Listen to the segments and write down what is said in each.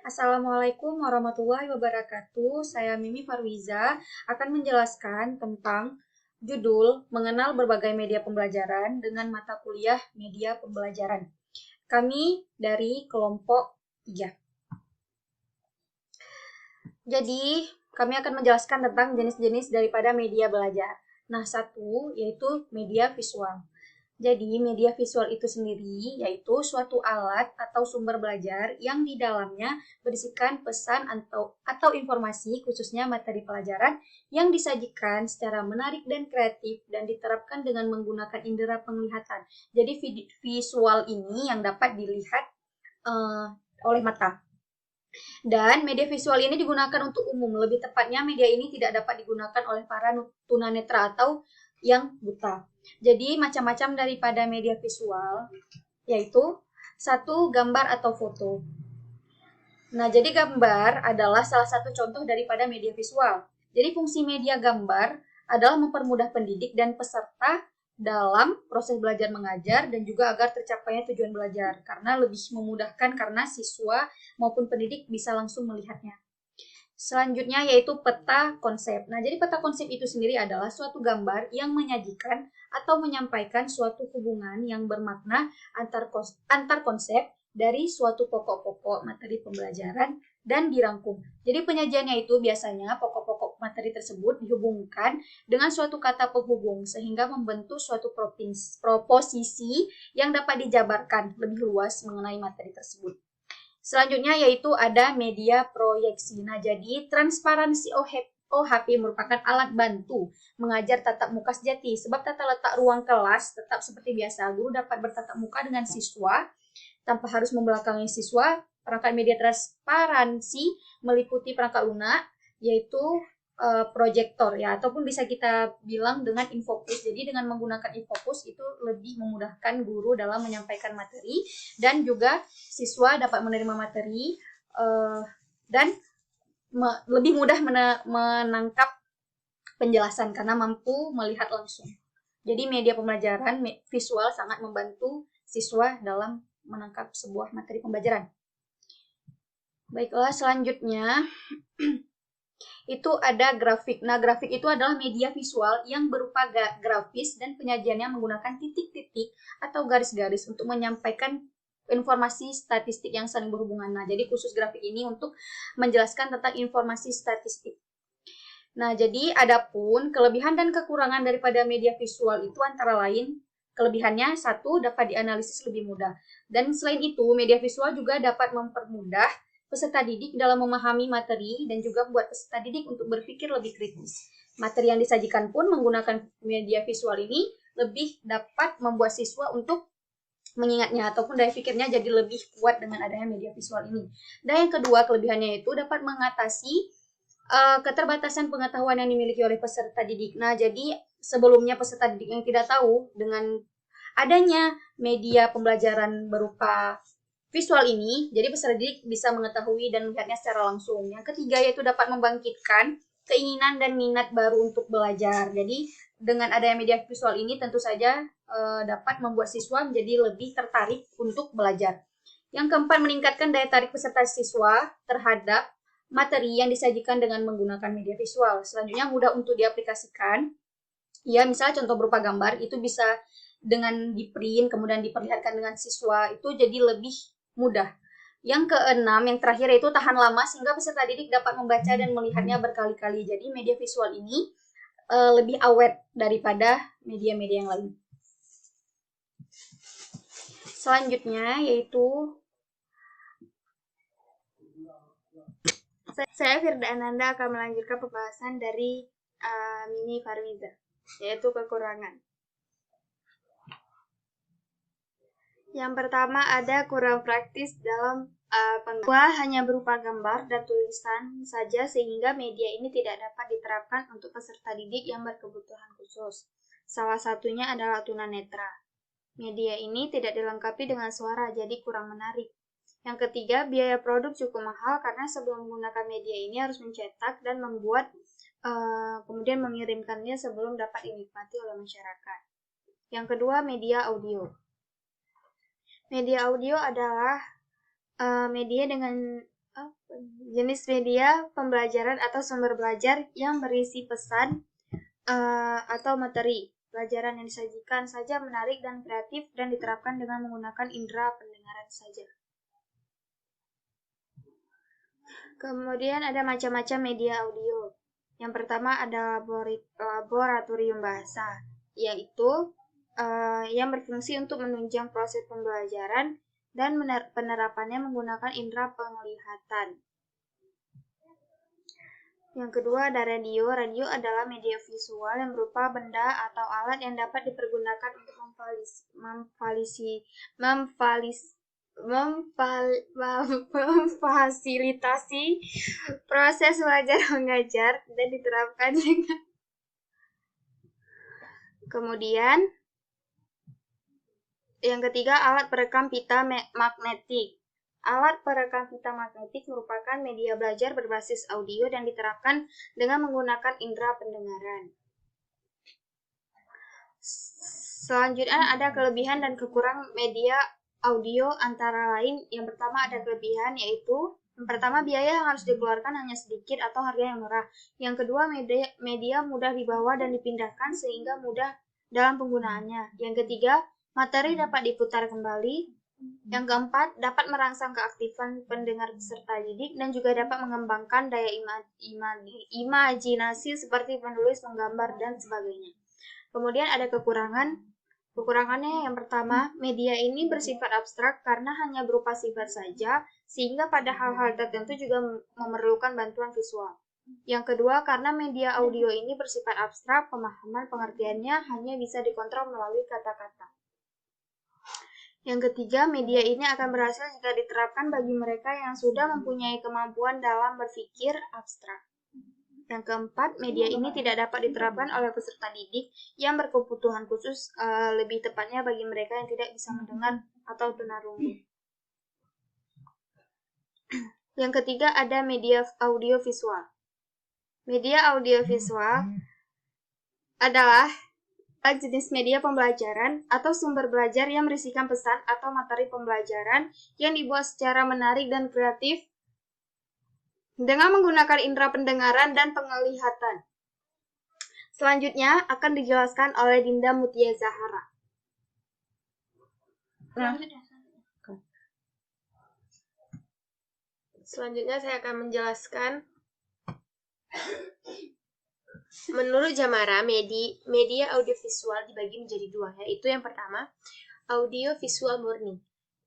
Assalamualaikum warahmatullahi wabarakatuh. Saya Mimi Farwiza akan menjelaskan tentang judul Mengenal Berbagai Media Pembelajaran dengan mata kuliah Media Pembelajaran. Kami dari kelompok 3. Jadi, kami akan menjelaskan tentang jenis-jenis daripada media belajar. Nah, satu yaitu media visual. Jadi, media visual itu sendiri yaitu suatu alat atau sumber belajar yang di dalamnya berisikan pesan atau informasi, khususnya materi pelajaran, yang disajikan secara menarik dan kreatif dan diterapkan dengan menggunakan indera penglihatan. Jadi, visual ini yang dapat dilihat oleh mata. Dan media visual ini digunakan untuk umum. Lebih tepatnya, media ini tidak dapat digunakan oleh para tunanetra atau yang buta. Jadi, macam-macam daripada media visual, yaitu satu, gambar atau foto. Nah, jadi gambar adalah salah satu contoh daripada media visual. Jadi, fungsi media gambar adalah mempermudah pendidik dan peserta dalam proses belajar mengajar dan juga agar tercapainya tujuan belajar, karena lebih memudahkan karena siswa maupun pendidik bisa langsung melihatnya. Selanjutnya yaitu peta konsep. Nah, jadi peta konsep itu sendiri adalah suatu gambar yang menyajikan atau menyampaikan suatu hubungan yang bermakna antar konsep dari suatu pokok-pokok materi pembelajaran dan dirangkum. Jadi penyajiannya itu biasanya pokok-pokok materi tersebut dihubungkan dengan suatu kata penghubung sehingga membentuk suatu proposisi yang dapat dijabarkan lebih luas mengenai materi tersebut. Selanjutnya yaitu ada media proyeksi. Nah, jadi transparansi OHP merupakan alat bantu mengajar tatap muka sejati. Sebab tata letak ruang kelas tetap seperti biasa. Guru dapat bertatap muka dengan siswa tanpa harus membelakangi siswa. Perangkat media transparansi meliputi perangkat lunak, yaitu proyektor ya, ataupun bisa kita bilang dengan infocus. Jadi dengan menggunakan infocus itu lebih memudahkan guru dalam menyampaikan materi dan juga siswa dapat menerima materi dan lebih mudah menangkap penjelasan karena mampu melihat langsung. Jadi media pembelajaran visual sangat membantu siswa dalam menangkap sebuah materi pembelajaran. Baiklah, selanjutnya itu ada grafik. Nah, grafik itu adalah media visual yang berupa grafis dan penyajiannya menggunakan titik-titik atau garis-garis untuk menyampaikan informasi statistik yang saling berhubungan. Nah, jadi khusus grafik ini untuk menjelaskan tentang informasi statistik. Nah, jadi adapun kelebihan dan kekurangan daripada media visual itu antara lain kelebihannya satu, dapat dianalisis lebih mudah. Dan selain itu, media visual juga dapat mempermudah peserta didik dalam memahami materi dan juga membuat peserta didik untuk berpikir lebih kritis. Materi yang disajikan pun menggunakan media visual ini lebih dapat membuat siswa untuk mengingatnya ataupun daya pikirnya jadi lebih kuat dengan adanya media visual ini. Dan yang kedua, kelebihannya itu dapat mengatasi keterbatasan pengetahuan yang dimiliki oleh peserta didik. Nah, jadi sebelumnya peserta didik yang tidak tahu dengan adanya media pembelajaran berupa visual ini, jadi peserta didik bisa mengetahui dan melihatnya secara langsung. Yang ketiga yaitu dapat membangkitkan keinginan dan minat baru untuk belajar. Jadi dengan adanya media visual ini tentu saja dapat membuat siswa menjadi lebih tertarik untuk belajar. Yang keempat, meningkatkan daya tarik peserta siswa terhadap materi yang disajikan dengan menggunakan media visual. Selanjutnya mudah untuk diaplikasikan. Ya, misalnya contoh berupa gambar itu bisa dengan di-print kemudian diperlihatkan dengan siswa, itu jadi lebih mudah. Yang keenam, yang terakhir yaitu tahan lama sehingga peserta didik dapat membaca dan melihatnya berkali-kali. Jadi media visual ini lebih awet daripada media-media yang lain. Selanjutnya yaitu saya Firda Ananda akan melanjutkan pembahasan dari Mimi Farwiza, yaitu kekurangan. Yang pertama ada kurang praktis dalam penggunaan hanya berupa gambar dan tulisan saja sehingga media ini tidak dapat diterapkan untuk peserta didik yang berkebutuhan khusus. Salah satunya adalah tunanetra. Media ini tidak dilengkapi dengan suara jadi kurang menarik. Yang ketiga, biaya produk cukup mahal karena sebelum menggunakan media ini harus mencetak dan membuat kemudian mengirimkannya sebelum dapat dinikmati oleh masyarakat. Yang kedua, media audio. Media audio adalah media dengan jenis media pembelajaran atau sumber belajar yang berisi pesan atau materi pelajaran yang disajikan saja menarik dan kreatif dan diterapkan dengan menggunakan indera pendengaran saja. Kemudian ada macam-macam media audio. Yang pertama ada laboratorium bahasa, yaitu yang berfungsi untuk menunjang proses pembelajaran dan penerapannya menggunakan indera penglihatan. Yang kedua ada radio. Radio adalah media visual yang berupa benda atau alat yang dapat dipergunakan untuk memfasilitasi proses belajar mengajar dan diterapkan dengan. Kemudian yang ketiga, alat perekam pita magnetik. Alat perekam pita magnetik merupakan media belajar berbasis audio dan diterapkan dengan menggunakan indera pendengaran. Selanjutnya ada kelebihan dan kekurangan media audio antara lain. Yang pertama ada kelebihan, yaitu yang pertama biaya yang harus dikeluarkan hanya sedikit atau harga yang murah. Yang kedua media mudah dibawa dan dipindahkan sehingga mudah dalam penggunaannya. Yang ketiga, materi dapat diputar kembali. Yang keempat, dapat merangsang keaktifan pendengar peserta didik dan juga dapat mengembangkan daya imajinasi seperti menulis, menggambar, dan sebagainya. Kemudian ada kekurangan. Kekurangannya yang pertama, media ini bersifat abstrak karena hanya berupa sifat saja, sehingga pada hal-hal tertentu juga memerlukan bantuan visual. Yang kedua, karena media audio ini bersifat abstrak, pemahaman pengertiannya hanya bisa dikontrol melalui kata-kata. Yang ketiga, media ini akan berhasil jika diterapkan bagi mereka yang sudah mempunyai kemampuan dalam berpikir abstrak. Yang keempat, media ini tidak dapat diterapkan oleh peserta didik yang berkebutuhan khusus, lebih tepatnya bagi mereka yang tidak bisa mendengar atau tunarungu. Yang ketiga, ada media audiovisual. Media audiovisual adalah jenis media pembelajaran atau sumber belajar yang berisikan pesan atau materi pembelajaran yang dibuat secara menarik dan kreatif dengan menggunakan indera pendengaran dan penglihatan. Selanjutnya akan dijelaskan oleh Dinda Mutia Zahara. Selanjutnya saya akan menjelaskan. Menurut Jamara, media audiovisual dibagi menjadi dua, yaitu yang pertama, audiovisual murni,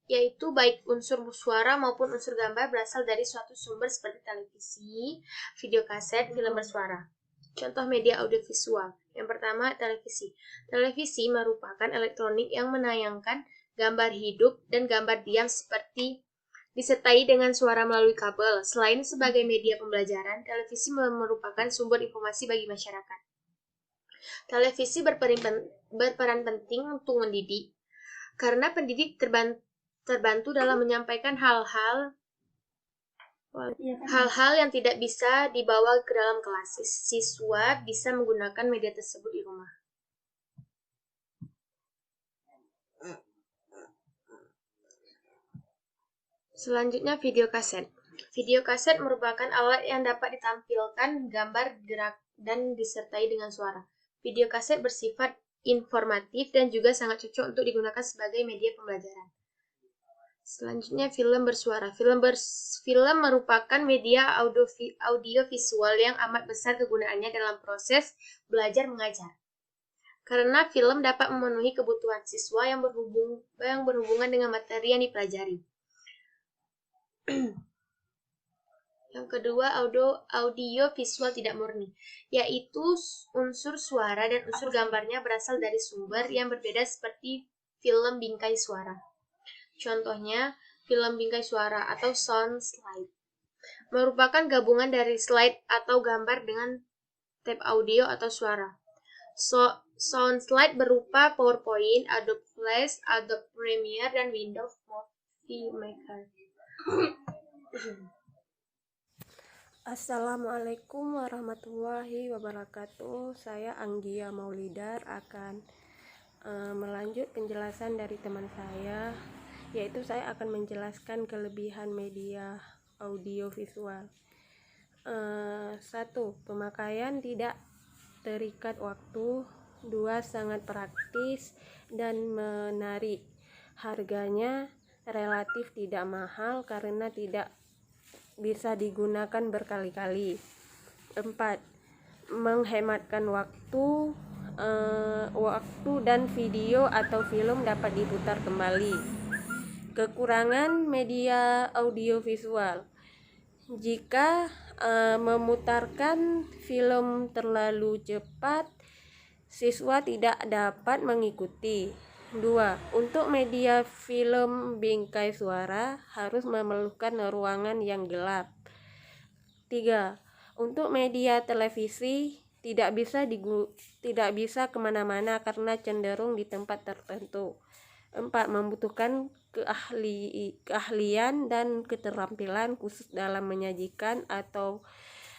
yaitu baik unsur suara maupun unsur gambar berasal dari suatu sumber seperti televisi, video kaset, film bersuara. Contoh media audiovisual. Yang pertama, televisi. Televisi merupakan elektronik yang menayangkan gambar hidup dan gambar diam seperti disertai dengan suara melalui kabel. Selain sebagai media pembelajaran, televisi merupakan sumber informasi bagi masyarakat. Televisi berperan penting untuk mendidik, karena pendidik terbantu dalam menyampaikan hal-hal yang tidak bisa dibawa ke dalam kelas. Siswa bisa menggunakan media tersebut di rumah. Selanjutnya, video kaset. Video kaset merupakan alat yang dapat ditampilkan gambar, gerak, dan disertai dengan suara. Video kaset bersifat informatif dan juga sangat cocok untuk digunakan sebagai media pembelajaran. Selanjutnya, film bersuara. Film merupakan media audiovisual yang amat besar kegunaannya dalam proses belajar mengajar. Karena film dapat memenuhi kebutuhan siswa yang berhubungan dengan materi yang dipelajari. Yang kedua, audio visual tidak murni, yaitu unsur suara dan unsur gambarnya berasal dari sumber yang berbeda seperti film bingkai suara. Contohnya, film bingkai suara atau sound slide merupakan gabungan dari slide atau gambar dengan tape audio atau suara. Sound slide berupa PowerPoint, Adobe Flash, Adobe Premiere, dan Windows Movie Maker. Assalamualaikum warahmatullahi wabarakatuh. Saya Anggia Maulidar akan melanjut penjelasan dari teman saya, yaitu saya akan menjelaskan kelebihan media audiovisual. 1. Pemakaian tidak terikat waktu. 2. Sangat praktis dan menarik. Harganya relatif tidak mahal karena tidak bisa digunakan berkali-kali. 4. Menghematkan waktu dan video atau film dapat diputar kembali. Kekurangan media audiovisual. Jika memutarkan film terlalu cepat, siswa tidak dapat mengikuti. 2. Untuk media film bingkai suara harus memerlukan ruangan yang gelap. 3. Untuk media televisi tidak bisa kemana-mana karena cenderung di tempat tertentu. 4. Membutuhkan keahlian dan keterampilan khusus dalam menyajikan atau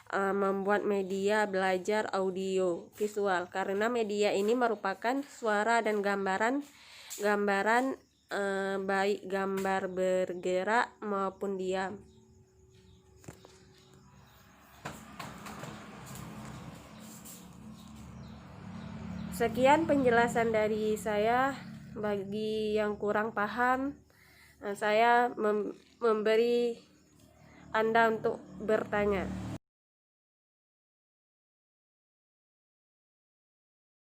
membuat media belajar audio visual karena media ini merupakan suara dan gambaran baik gambar bergerak maupun diam. Sekian penjelasan dari saya. Bagi yang kurang paham, saya memberi Anda untuk bertanya.